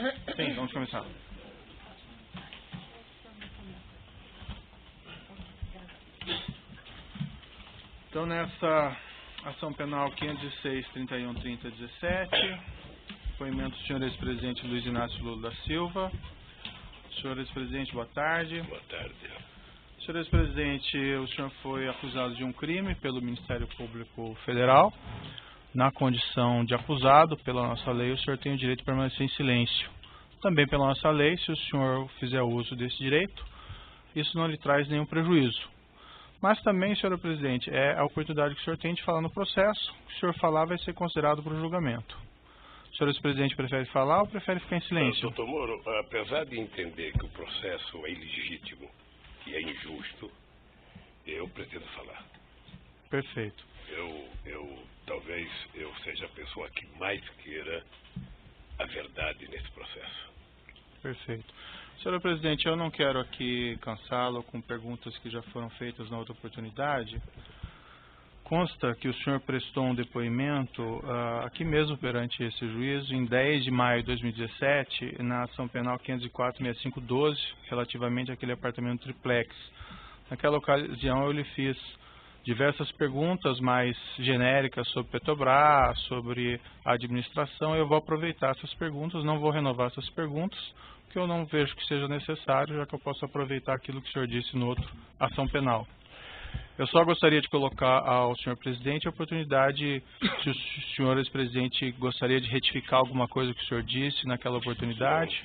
Sim, vamos começar. Então, nessa ação penal 506-31-30-17, depoimento do senhor ex-presidente Luiz Inácio Lula da Silva. Senhor ex-presidente, boa tarde. Boa tarde. Senhor ex-presidente, o senhor foi acusado de um crime pelo Ministério Público Federal. Na condição de acusado, pela nossa lei, o senhor tem o direito de permanecer em silêncio. Também pela nossa lei, se o senhor fizer uso desse direito, isso não lhe traz nenhum prejuízo. Mas também, senhor presidente, é a oportunidade que o senhor tem de falar no processo. O senhor falar vai ser considerado para o julgamento. O senhor ex-presidente prefere falar ou prefere ficar em silêncio? Doutor Moro, apesar de entender que o processo é ilegítimo e é injusto, eu pretendo falar. Perfeito. Talvez eu seja a pessoa que mais queira a verdade nesse processo. Perfeito. Senhor presidente, eu não quero aqui cansá-lo com perguntas que já foram feitas na outra oportunidade. Consta que o senhor prestou um depoimento aqui mesmo perante esse juízo em 10 de maio de 2017, na ação penal 504-6512, relativamente àquele apartamento triplex. Naquela ocasião eu lhe fiz diversas perguntas mais genéricas sobre Petrobras, sobre a administração. Eu vou aproveitar essas perguntas, não vou renovar essas perguntas, porque eu não vejo que seja necessário, já que eu posso aproveitar aquilo que o senhor disse no outro ação penal. Eu só gostaria de colocar ao senhor presidente a oportunidade, se o senhor ex-presidente gostaria de retificar alguma coisa que o senhor disse naquela oportunidade.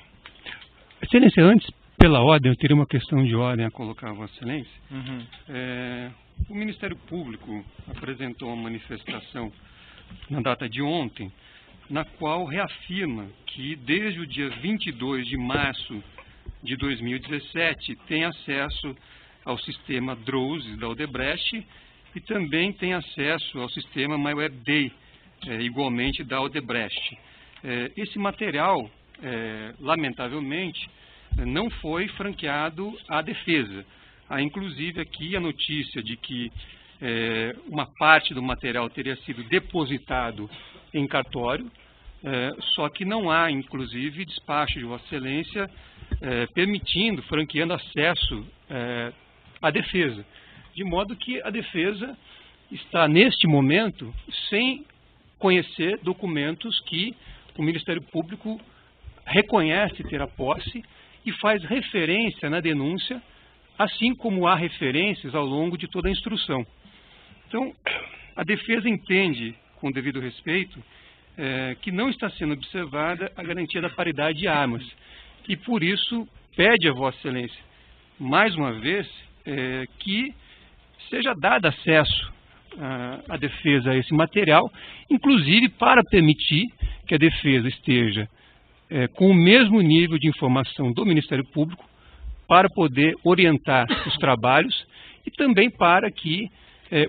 Excelência, antes, pela ordem, eu teria uma questão de ordem a colocar a Vossa Excelência. O Ministério Público apresentou uma manifestação na data de ontem, na qual reafirma que desde o dia 22 de março de 2017 tem acesso ao sistema DROSE da Odebrecht e também tem acesso ao sistema MyWebDay, igualmente da Odebrecht. Esse material, lamentavelmente, não foi franqueado à defesa. Há inclusive aqui a notícia de que uma parte do material teria sido depositado em cartório, só que não há inclusive despacho de Vossa Excelência permitindo, franqueando acesso à defesa. De modo que a defesa está neste momento sem conhecer documentos que o Ministério Público reconhece ter a posse e faz referência na denúncia, assim como há referências ao longo de toda a instrução. Então, a defesa entende, com devido respeito, que não está sendo observada a garantia da paridade de armas. E, por isso, pede a Vossa Excelência, mais uma vez, que seja dado acesso à defesa a esse material, inclusive para permitir que a defesa esteja com o mesmo nível de informação do Ministério Público, para poder orientar os trabalhos e também para que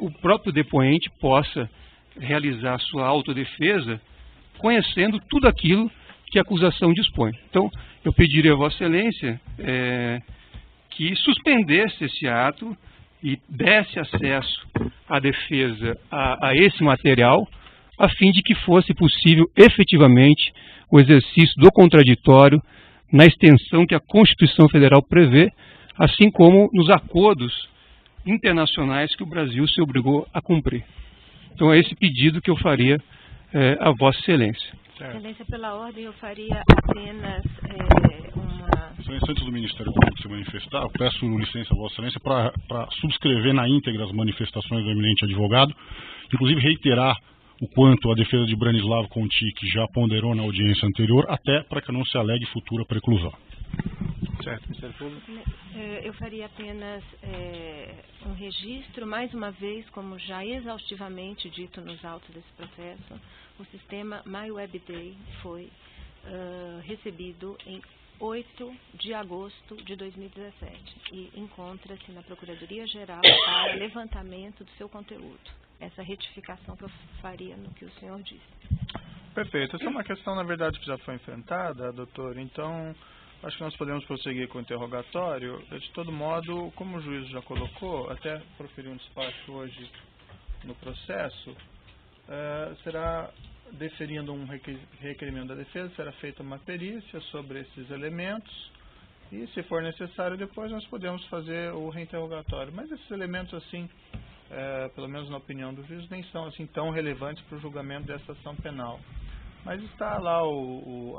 o próprio depoente possa realizar sua autodefesa conhecendo tudo aquilo que a acusação dispõe. Então, eu pediria a Vossa Excelência que suspendesse esse ato e desse acesso à defesa a esse material, a fim de que fosse possível efetivamente o exercício do contraditório na extensão que a Constituição Federal prevê, assim como nos acordos internacionais que o Brasil se obrigou a cumprir. Então é esse pedido que eu faria a Vossa Excelência. Excelência, pela ordem, eu faria apenas uma... Excelência, antes do Ministério Público se manifestar, eu peço licença a Vossa Excelência para subscrever na íntegra as manifestações do eminente advogado, inclusive reiterar o quanto a defesa de Branislavo Contic já ponderou na audiência anterior, até para que não se alegue futura preclusão. Certo, Ministério Público. Eu faria apenas um registro, mais uma vez, como já exaustivamente dito nos autos desse processo, o sistema MyWebDay foi recebido em 8 de agosto de 2017 e encontra-se na Procuradoria-Geral para levantamento do seu conteúdo. Essa retificação que eu faria no que o senhor disse. Perfeito. Essa é uma questão, na verdade, que já foi enfrentada, doutor. Então, acho que nós podemos prosseguir com o interrogatório. De todo modo, como o juiz já colocou, até proferiu um despacho hoje no processo, será deferindo um requerimento da defesa, será feita uma perícia sobre esses elementos e, se for necessário, depois nós podemos fazer o reinterrogatório. Mas esses elementos, assim, pelo menos na opinião do juiz, nem são assim tão relevantes para o julgamento dessa ação penal. Mas está lá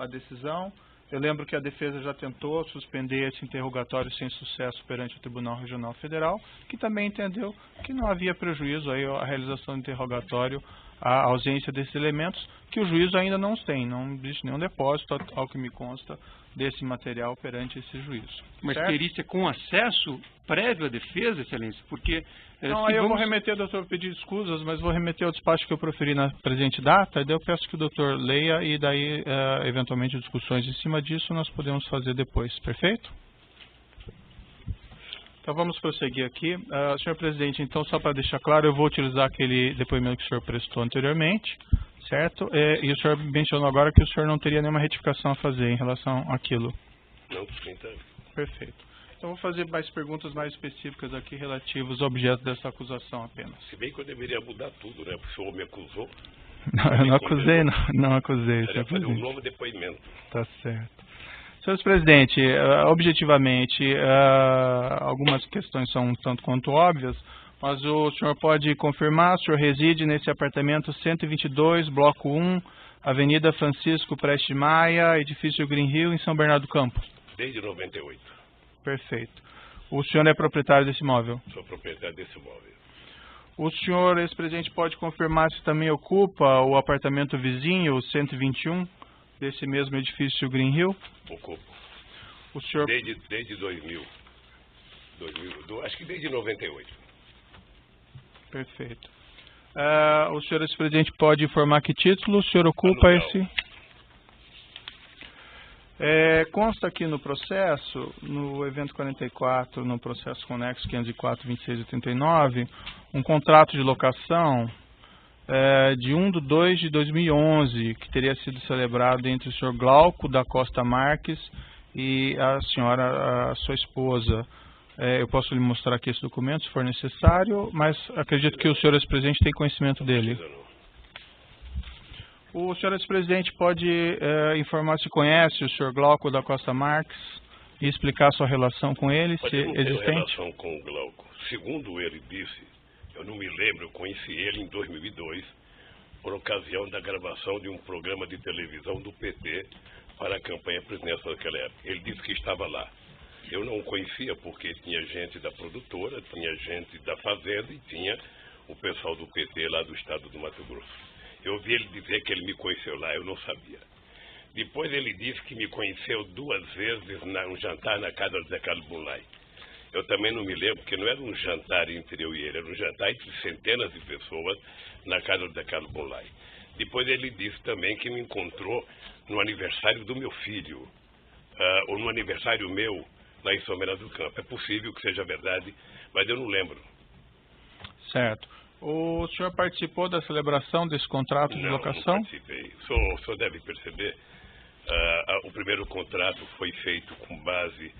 a decisão. Eu lembro que a defesa já tentou suspender esse interrogatório sem sucesso perante o Tribunal Regional Federal, que também entendeu que não havia prejuízo aí à realização do interrogatório, a ausência desses elementos, que o juiz ainda não tem. Não existe nenhum depósito, ao que me consta, desse material perante esse juízo. Mas certo? perícia com acesso prévio à defesa, excelência? Porque... Não, aí eu vou remeter, doutor, pedir escusas, mas vou remeter ao despacho que eu proferi na presente data, e daí eu peço que o doutor leia e daí, eventualmente, discussões em cima disso nós podemos fazer depois. Perfeito? Então vamos prosseguir aqui. Senhor presidente, então só para deixar claro, eu vou utilizar aquele depoimento que o senhor prestou anteriormente, certo? E o senhor mencionou agora que o senhor não teria nenhuma retificação a fazer em relação àquilo. Não, então. Perfeito. Então, vou fazer mais perguntas mais específicas aqui relativas ao objeto dessa acusação apenas. Se bem que eu deveria mudar tudo, né? Porque o senhor me acusou. Não, eu não acusei, não acusei. Seria fazer um novo depoimento. Tá certo. Senhor presidente, objetivamente, algumas questões são um tanto quanto óbvias, mas o senhor pode confirmar, o senhor reside nesse apartamento 122, bloco 1, Avenida Francisco Prestes Maia, edifício Green Hill, em São Bernardo do Campo? Desde 98. Perfeito. O senhor é proprietário desse imóvel? Sou proprietário desse imóvel. O senhor, ex-presidente, pode confirmar se também ocupa o apartamento vizinho, 121, desse mesmo edifício Green Hill? Ocupo. O senhor... Desde 2000. Acho que desde 98. Perfeito. O senhor, ex-presidente, pode informar que título o senhor ocupa esse... Consta aqui no processo, no evento 44, no processo conexo 504-2689, um contrato de locação de 1/2/2011, que teria sido celebrado entre o senhor Glauco da Costa Marques e a senhora, a sua esposa. Eu posso lhe mostrar aqui esse documento, se for necessário, mas acredito que o senhor, ex-presidente, tem conhecimento dele. O senhor, ex-presidente, pode informar se conhece o senhor Glauco da Costa Marques e explicar sua relação com ele, se existente? Relação com o Glauco. Segundo ele disse, eu não me lembro, eu conheci ele em 2002, por ocasião da gravação de um programa de televisão do PT para a campanha presidencial daquela época. Ele disse que estava lá. Eu não o conhecia porque tinha gente da produtora, tinha gente da fazenda e tinha o pessoal do PT lá do estado do Mato Grosso. Eu ouvi ele dizer que ele me conheceu lá, eu não sabia. Depois ele disse que me conheceu 2 vezes num jantar na casa do Zé Carlos Bunlai. Eu também não me lembro, porque não era um jantar entre eu e ele, era um jantar entre centenas de pessoas na casa do Zé Carlos Bunlai. Depois ele disse também que me encontrou no aniversário do meu filho, ou no aniversário meu, lá em São Bernardo do Campo. É possível que seja verdade, mas eu não lembro. Certo. O senhor participou da celebração desse contrato de locação? Não participei. O senhor deve perceber, o primeiro contrato foi feito com base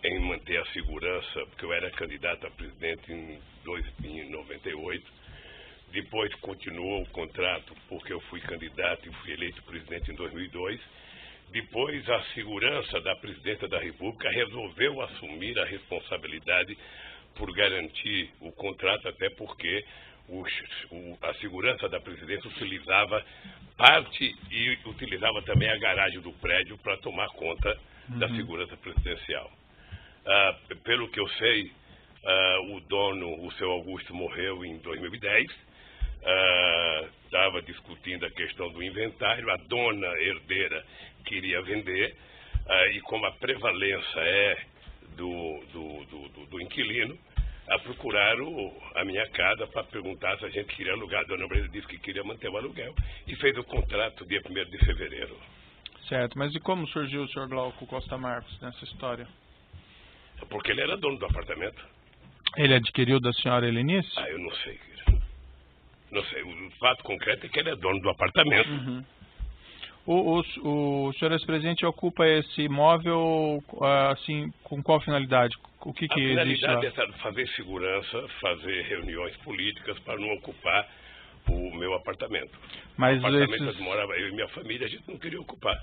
em manter a segurança, porque eu era candidato a presidente em 98. Depois continuou o contrato, porque eu fui candidato e fui eleito presidente em 2002. Depois, a segurança da presidenta da República resolveu assumir a responsabilidade por garantir o contrato, até porque a segurança da presidência utilizava parte e utilizava também a garagem do prédio para tomar conta da segurança presidencial. Pelo que eu sei, o dono, o seu Augusto, morreu em 2010. Estava discutindo a questão do inventário, a dona herdeira queria vender, e como a prevalência é do inquilino, procuraram a minha casa para perguntar se a gente queria alugar. A dona Brenda disse que queria manter o aluguel e fez o contrato dia 1º de fevereiro. Certo, mas e como surgiu o senhor Glauco Costa Marques nessa história? Porque ele era dono do apartamento. Ele adquiriu da senhora Helenice? Eu não sei. Não sei, o fato concreto é que ele é dono do apartamento. Uhum. O senhor ex-presidente ocupa esse imóvel, assim, com qual finalidade? O que existe lá? A finalidade é fazer segurança, fazer reuniões políticas para não ocupar o meu apartamento. Mas o apartamento onde morava eu e minha família, a gente não queria ocupar.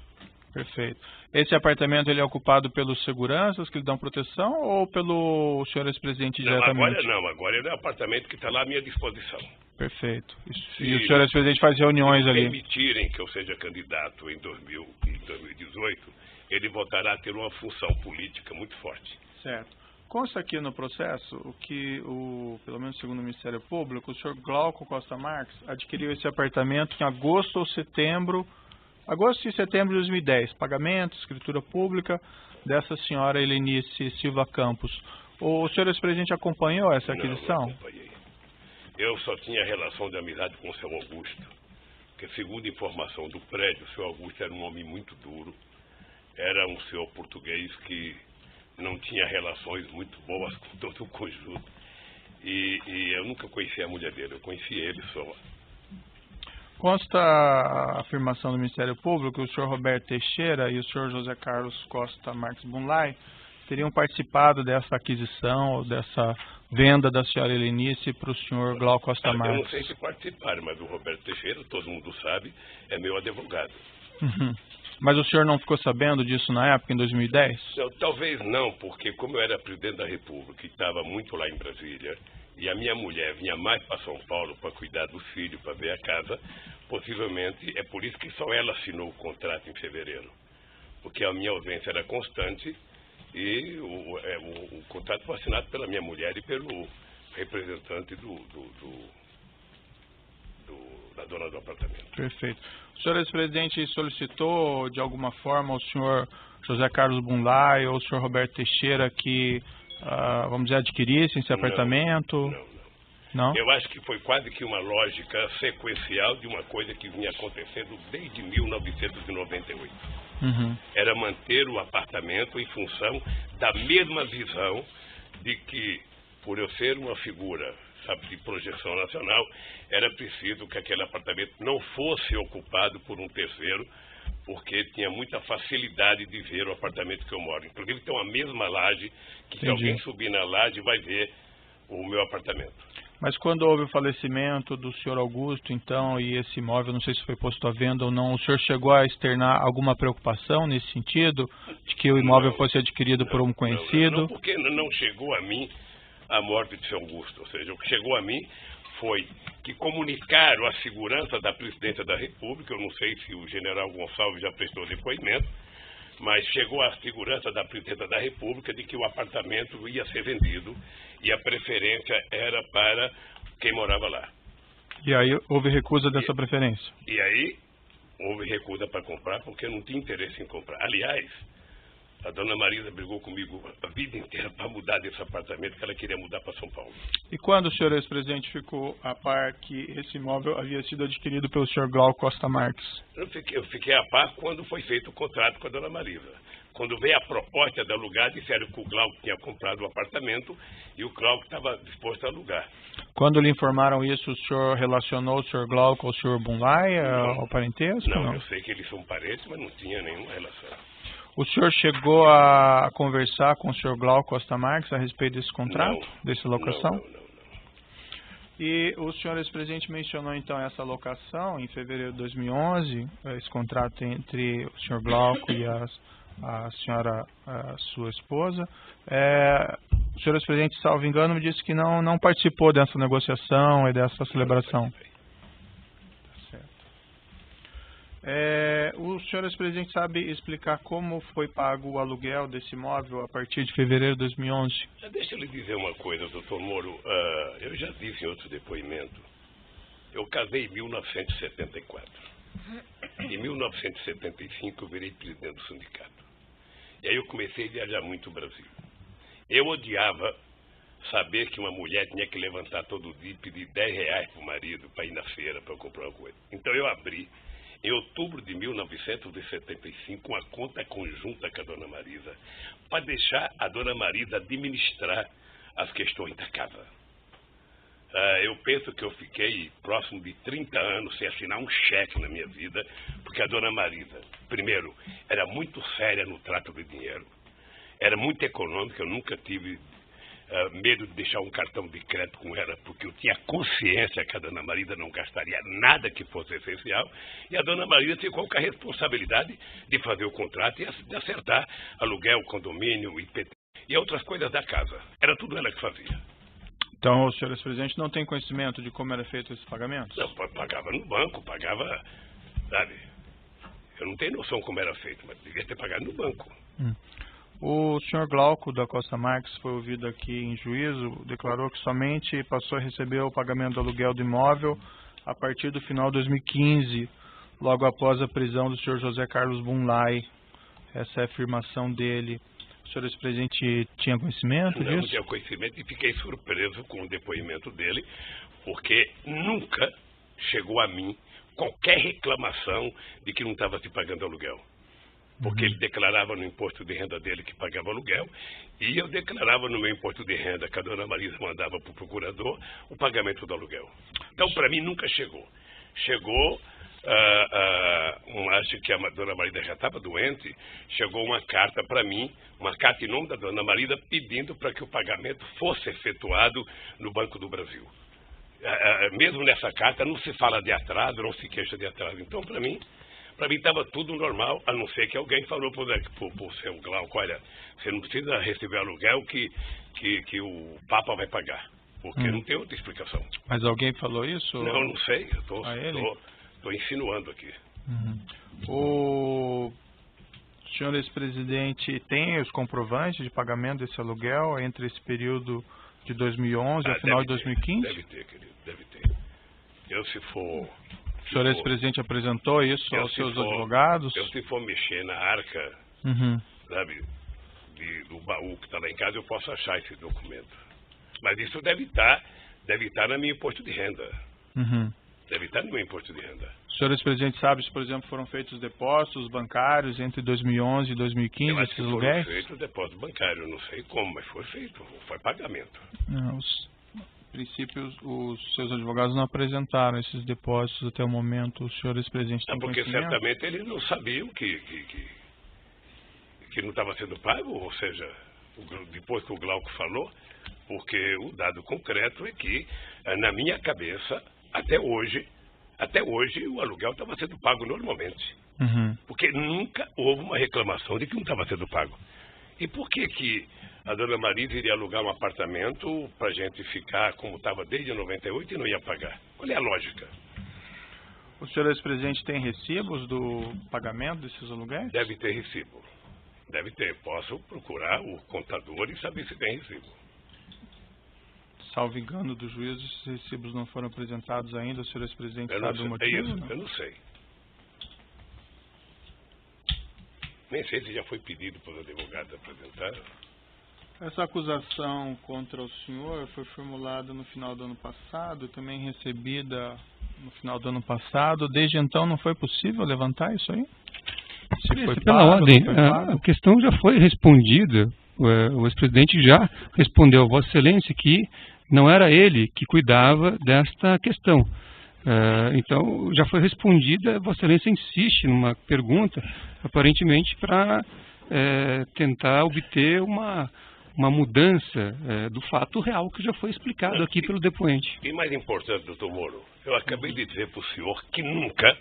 Perfeito. Esse apartamento ele é ocupado pelos seguranças que lhe dão proteção ou pelo senhor ex-presidente diretamente? Agora ele é um apartamento que está lá à minha disposição. Perfeito. E o senhor ex-presidente faz reuniões ali? Se permitirem que eu seja candidato em 2018, ele voltará a ter uma função política muito forte. Certo. Consta aqui no processo que, pelo menos segundo o Ministério Público, o senhor Glauco Costa Marques adquiriu esse apartamento em agosto e setembro de 2010. Pagamento, escritura pública dessa senhora Helenice Silva Campos. O senhor ex-presidente acompanhou essa aquisição? Não acompanhei. Eu só tinha relação de amizade com o seu Augusto, porque segundo informação do prédio, o seu Augusto era um homem muito duro, era um senhor português que não tinha relações muito boas com todo o conjunto. E eu nunca conheci a mulher dele, eu conheci ele só. Consta a afirmação do Ministério Público que o senhor Roberto Teixeira e o senhor José Carlos Costa Marques Bunlai teriam participado dessa aquisição ou dessa venda da senhora Helenice para o senhor Glauco Costa Marques. Eu não sei se participaram, mas o Roberto Teixeira, todo mundo sabe, é meu advogado. Uhum. Mas o senhor não ficou sabendo disso na época, em 2010? Não, talvez não, porque como eu era presidente da República e estava muito lá em Brasília, e a minha mulher vinha mais para São Paulo para cuidar do filho, para ver a casa, possivelmente é por isso que só ela assinou o contrato em fevereiro. Porque a minha ausência era constante e o contrato foi assinado pela minha mulher e pelo representante da dona do apartamento. Perfeito. O senhor ex-presidente solicitou de alguma forma ao senhor José Carlos Bunlai ou ao senhor Roberto Teixeira que, vamos dizer, adquirissem esse apartamento? Não. Eu acho que foi quase que uma lógica sequencial de uma coisa que vinha acontecendo desde 1998. Uhum. Era manter o apartamento em função da mesma visão de que, por eu ser uma figura, sabe, de projeção nacional, era preciso que aquele apartamento não fosse ocupado por um terceiro, porque tinha muita facilidade de ver o apartamento que eu moro. Inclusive tem uma mesma laje, que se alguém subir na laje vai ver o meu apartamento. Mas quando houve o falecimento do senhor Augusto, então, e esse imóvel, não sei se foi posto à venda ou não, o senhor chegou a externar alguma preocupação nesse sentido, de que o imóvel fosse adquirido por um conhecido? Não, porque não chegou a mim a morte de seu Augusto. Ou seja, o que chegou a mim foi que comunicaram a segurança da presidência da República, eu não sei se o general Gonçalves já prestou depoimento, mas chegou a segurança da presidência da República de que o apartamento ia ser vendido e a preferência era para quem morava lá. E aí houve recusa dessa preferência? E aí houve recusa para comprar porque eu não tinha interesse em comprar. Aliás, a dona Marisa brigou comigo a vida inteira para mudar desse apartamento, que ela queria mudar para São Paulo. E quando o senhor ex-presidente ficou a par que esse imóvel havia sido adquirido pelo senhor Glauco Costa Marques? Eu fiquei a par quando foi feito o contrato com a dona Marisa. Quando veio a proposta de alugar, disseram que o Glauco tinha comprado o apartamento e o Glauco estava disposto a alugar. Quando lhe informaram isso, o senhor relacionou o senhor Glauco ao senhor Bunlai, ao parentesco? Não, eu sei que eles são parentes, mas não tinha nenhuma relação. O senhor chegou a conversar com o senhor Glauco Costa Marques a respeito desse contrato, dessa locação? Não. E o senhor ex-presidente mencionou então essa locação em fevereiro de 2011, esse contrato entre o senhor Glauco e a senhora, a sua esposa. O senhor ex-presidente, salvo engano, me disse que não participou dessa negociação e dessa celebração. O senhor ex-presidente sabe explicar como foi pago o aluguel desse imóvel a partir de fevereiro de 2011? Deixa eu lhe dizer uma coisa, doutor Moro. Eu já disse em outro depoimento. Eu casei em 1974. Em 1975 eu virei presidente do sindicato. E aí eu comecei a viajar muito o Brasil. Eu odiava saber que uma mulher tinha que levantar todo dia e pedir R$10 para o marido para ir na feira para comprar uma coisa. Então eu abri, em outubro de 1975, uma conta conjunta com a dona Marisa, para deixar a dona Marisa administrar as questões da casa. Eu penso que eu fiquei próximo de 30 anos sem assinar um cheque na minha vida, porque a dona Marisa, primeiro, era muito séria no trato de dinheiro, era muito econômica, eu nunca tive medo de deixar um cartão de crédito com ela, porque eu tinha consciência que a dona Marida não gastaria nada que fosse essencial, e a dona Marida ficou com a responsabilidade de fazer o contrato e de acertar aluguel, condomínio, IPT e outras coisas da casa. Era tudo ela que fazia. Então, o senhor ex-presidente não tem conhecimento de como era feito esses pagamentos? Não, pagava no banco, pagava, sabe? Eu não tenho noção como era feito, mas devia ter pagado no banco. O senhor Glauco da Costa Marques foi ouvido aqui em juízo, declarou que somente passou a receber o pagamento do aluguel do imóvel a partir do final de 2015, logo após a prisão do senhor José Carlos Bunlai. Essa é a afirmação dele. O senhor ex-presidente tinha conhecimento disso? Não tinha conhecimento e fiquei surpreso com o depoimento dele, porque nunca chegou a mim qualquer reclamação de que não estava se pagando aluguel. Porque ele declarava no imposto de renda dele que pagava aluguel, e eu declarava no meu imposto de renda, que a dona Marisa mandava para o procurador, o pagamento do aluguel. Então, para mim, nunca chegou. Chegou, acho que a dona Marida já estava doente, chegou uma carta para mim, uma carta em nome da dona Marida, pedindo para que o pagamento fosse efetuado no Banco do Brasil. Mesmo nessa carta não se fala de atraso, não se queixa de atraso. Então, para mim estava tudo normal, a não ser que alguém falou para o seu Glauco, olha, você não precisa receber aluguel que o Papa vai pagar, porque não tem outra explicação. Mas alguém falou isso? Não sei, eu estou insinuando aqui. O senhor ex-presidente tem os comprovantes de pagamento desse aluguel entre esse período de 2011 ao final de 2015? Deve ter, querido, deve ter. O senhor ex-presidente apresentou isso aos seus advogados? Se for mexer na arca, sabe, do baú que está lá em casa, eu posso achar esse documento. Mas isso deve estar no meu imposto de renda. Deve estar no meu imposto de renda. O senhor ex-presidente sabe se, por exemplo, foram feitos depósitos bancários entre 2011 e 2015, esses aluguéis? Foram feitos depósitos bancários, eu não sei como, mas foi feito, foi pagamento. A princípio, os seus advogados não apresentaram esses depósitos até o momento. O senhor ex-presidente tem porque conhecimento? Certamente eles não sabiam que não estava sendo pago, ou seja, depois que o Glauco falou, porque o dado concreto é que, na minha cabeça, até hoje o aluguel estava sendo pago normalmente. Porque nunca houve uma reclamação de que não estava sendo pago. E por que a dona Marisa iria alugar um apartamento para a gente ficar como estava desde 98 e não ia pagar? Qual é a lógica? O senhor ex-presidente tem recibos do pagamento desses aluguéis? Deve ter recibo. Deve ter. Posso procurar o contador e saber se tem recibo. Salvo engano do juízo, esses recibos não foram apresentados ainda. O senhor ex-presidente sabe o motivo? É isso, eu não sei. Nem sei se já foi pedido pelos advogados apresentar. Essa acusação contra o senhor foi formulada no final do ano passado, também recebida no final do ano passado. Desde então não foi possível levantar isso aí? Pela ordem, a questão já foi respondida. O ex-presidente já respondeu a Vossa Excelência que não era ele que cuidava desta questão. Então, já foi respondida. Vossa Excelência insiste numa pergunta, aparentemente, para tentar obter uma mudança do fato real que já foi explicado aqui pelo depoente. E mais importante, doutor Moro, eu acabei de dizer para o senhor que nunca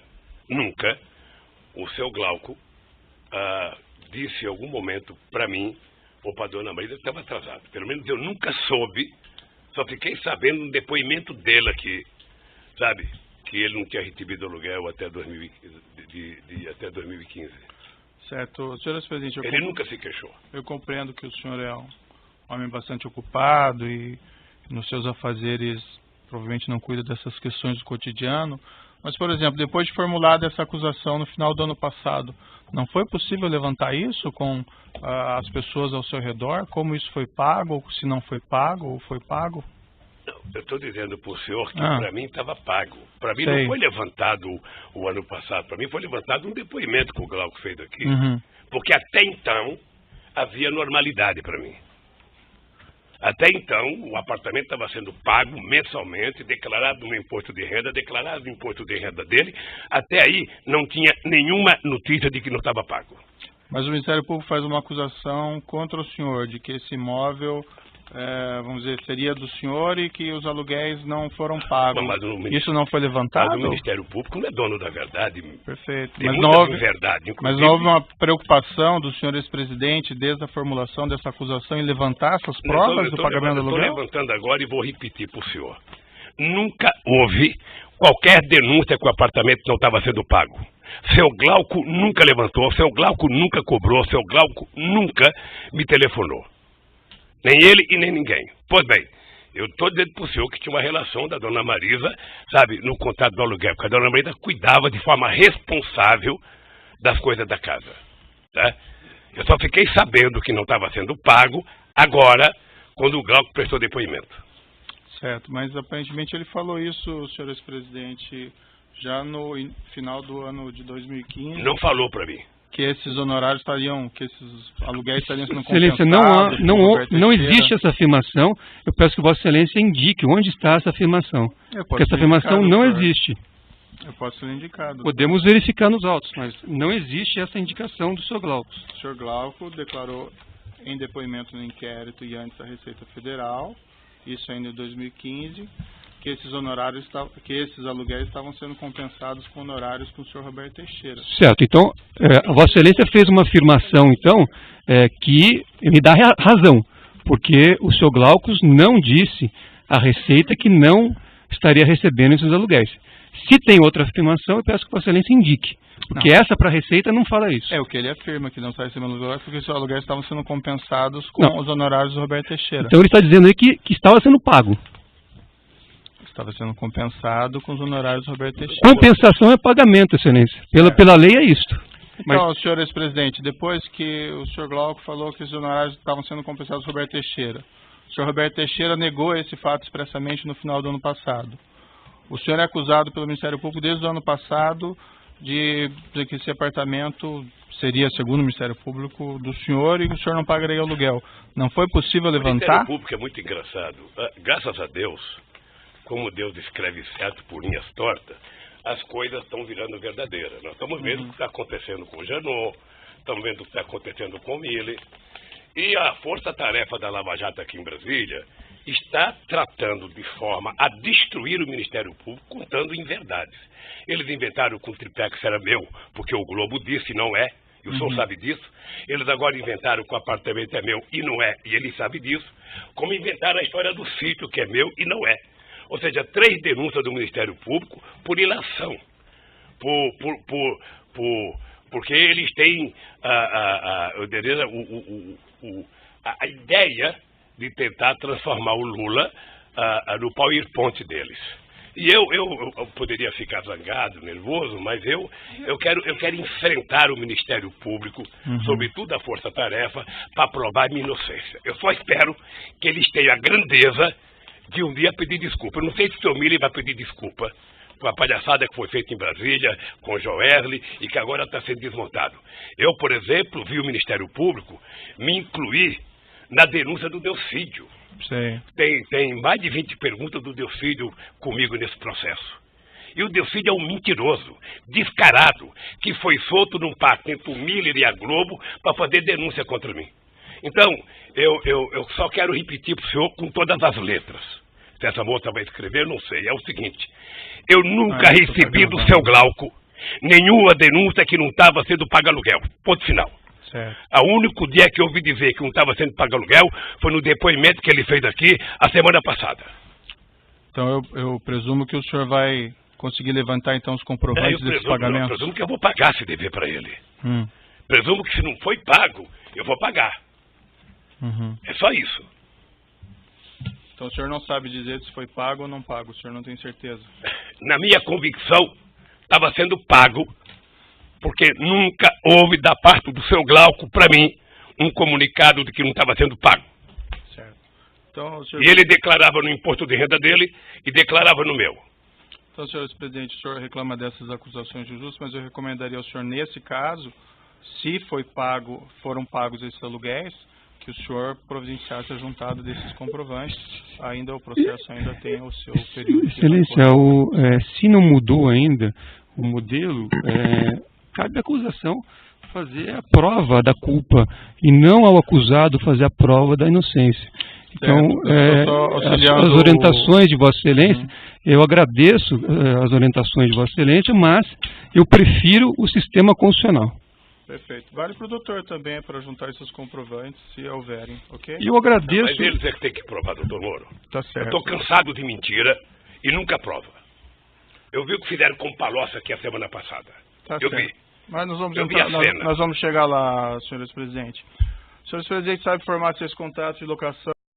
o seu Glauco disse em algum momento para mim ou para a dona Marisa que estava atrasado. Pelo menos eu nunca soube, só fiquei sabendo no depoimento dele aqui, sabe, que ele não tinha recebido aluguel até 2015. Certo. Senhor ex-presidente, ele nunca se queixou. Eu compreendo que o senhor é um homem bastante ocupado e nos seus afazeres provavelmente não cuida dessas questões do cotidiano. Mas, por exemplo, depois de formulada essa acusação no final do ano passado, não foi possível levantar isso com as pessoas ao seu redor? Como isso foi pago, ou se não foi pago, ou foi pago? Não, eu estou dizendo para o senhor que para mim estava pago. Para mim não foi levantado o ano passado, para mim foi levantado um depoimento que o Glauco fez aqui. Porque até então havia normalidade para mim. Até então, o apartamento estava sendo pago mensalmente, declarado no imposto de renda, declarado no imposto de renda dele. Até aí, não tinha nenhuma notícia de que não estava pago. Mas o Ministério Público faz uma acusação contra o senhor de que esse imóvel vamos dizer, seria do senhor e que os aluguéis não foram pagos. Isso não foi levantado? Mas o Ministério Público não é dono da verdade. Perfeito. Tem mas não houve verdade. Mas não houve uma preocupação do senhor ex-presidente, desde a formulação dessa acusação, em levantar essas provas do pagamento do aluguel? Estou levantando agora e vou repetir para o senhor. Nunca houve qualquer denúncia que o apartamento não estava sendo pago. Seu Glauco nunca levantou, seu Glauco nunca cobrou, seu Glauco nunca me telefonou. Nem ele e nem ninguém. Pois bem, eu estou dizendo para o senhor que tinha uma relação da dona Marisa, sabe, no contrato do aluguel, porque a dona Marisa cuidava de forma responsável das coisas da casa. Tá? Eu só fiquei sabendo que não estava sendo pago agora, quando o Glauco prestou depoimento. Certo, mas aparentemente ele falou isso, senhor ex-presidente, já no final do ano de 2015. Não falou para mim. Que esses honorários estariam, que esses aluguéis estariam sendo compensados. Excelência, não existe essa afirmação. Eu peço que Vossa Excelência indique onde está essa afirmação. Porque essa afirmação não existe. Eu posso ser indicado. Podemos verificar nos autos, mas não existe essa indicação do Sr. Glauco. O Sr. Glauco declarou em depoimento no inquérito e antes da Receita Federal, isso ainda em 2015, que esses honorários, que esses aluguéis estavam sendo compensados com honorários com o senhor Roberto Teixeira. Certo. Então, a Vossa Excelência fez uma afirmação, então, que me dá razão, porque o senhor Glaucus não disse à Receita que não estaria recebendo esses aluguéis. Se tem outra afirmação, eu peço que Vossa Excelência indique. Porque essa para a Receita não fala isso. É o que ele afirma, que não está recebendo aluguéis, porque os aluguéis estavam sendo compensados com os honorários do Roberto Teixeira. Então ele está dizendo aí que estava sendo pago. Estava sendo compensado com os honorários do Roberto Teixeira. Compensação é pagamento, Excelência. Pela lei é isto. Então, senhor ex-presidente, depois que o senhor Glauco falou que os honorários estavam sendo compensados com o Roberto Teixeira, o senhor Roberto Teixeira negou esse fato expressamente no final do ano passado. O senhor é acusado pelo Ministério Público desde o ano passado de que esse apartamento seria, segundo o Ministério Público, do senhor e que o senhor não pagaria aluguel. Não foi possível levantar? O Ministério Público é muito engraçado. Graças a Deus, como Deus escreve certo por linhas tortas, as coisas estão virando verdadeiras. Nós estamos vendo o que está acontecendo com o Janot, estamos vendo o que está acontecendo com o Mille. E a força-tarefa da Lava Jato aqui em Brasília está tratando de forma a destruir o Ministério Público, contando inverdades. Eles inventaram que o triplex era meu, porque o Globo disse não é, e o senhor sabe disso. Eles agora inventaram que o apartamento é meu e não é, e ele sabe disso. Como inventaram a história do sítio que é meu e não é. Ou seja, 3 denúncias do Ministério Público por ilação. Porque eles têm a ideia de tentar transformar o Lula no PowerPoint deles. E eu poderia ficar zangado, nervoso, mas eu quero enfrentar o Ministério Público, sobretudo a Força Tarefa, para provar minha inocência. Eu só espero que eles tenham a grandeza de um dia pedir desculpa. Eu não sei se o senhor Mille vai pedir desculpa com a palhaçada que foi feita em Brasília, com o Joesley, e que agora está sendo desmontado. Eu, por exemplo, vi o Ministério Público me incluir na denúncia do Delcídio. Sim. Tem mais de 20 perguntas do Delcídio comigo nesse processo. E o Delcídio é um mentiroso, descarado, que foi solto num pacto entre o Miller e a Globo para fazer denúncia contra mim. Então, eu só quero repetir para o senhor com todas as letras. Se essa moça vai escrever, eu não sei. É o seguinte, eu nunca recebi do seu Glauco nenhuma denúncia que não estava sendo pago aluguel. Ponto final. Certo. O único dia que eu ouvi dizer que não estava sendo pago aluguel foi no depoimento que ele fez aqui a semana passada. Então eu presumo que o senhor vai conseguir levantar então os comprovantes desses pagamentos? Eu presumo que eu vou pagar se dever para ele. Presumo que se não foi pago, eu vou pagar. É só isso. Então o senhor não sabe dizer se foi pago ou não pago, o senhor não tem certeza? Na minha convicção, estava sendo pago, porque nunca houve da parte do seu Glauco, para mim, um comunicado de que não estava sendo pago. Certo. Então, senhor... E ele declarava no imposto de renda dele e declarava no meu. Então, senhor presidente, o senhor reclama dessas acusações injustas, mas eu recomendaria ao senhor, nesse caso, se foram pagos esses aluguéis, que o senhor providenciasse a juntada desses comprovantes. Ainda o processo ainda tem o seu período. Excelência, se não mudou ainda o modelo, cabe à acusação fazer a prova da culpa e não ao acusado fazer a prova da inocência. Então, as orientações de Vossa Excelência, eu agradeço as orientações de Vossa Excelência, mas eu prefiro o sistema constitucional. Perfeito. Vale para o doutor também, para juntar esses comprovantes, se houverem, ok? E eu agradeço... Mas eles é que tem que provar, doutor Moro. Tá certo. Eu estou cansado de mentira e nunca prova. Eu vi o que fizeram com o Palocci aqui a semana passada. Tá eu certo. vi. Mas nós vamos, nós vamos chegar lá, senhores presidentes. Senhores presidentes, sabe o formato desses contratos de locação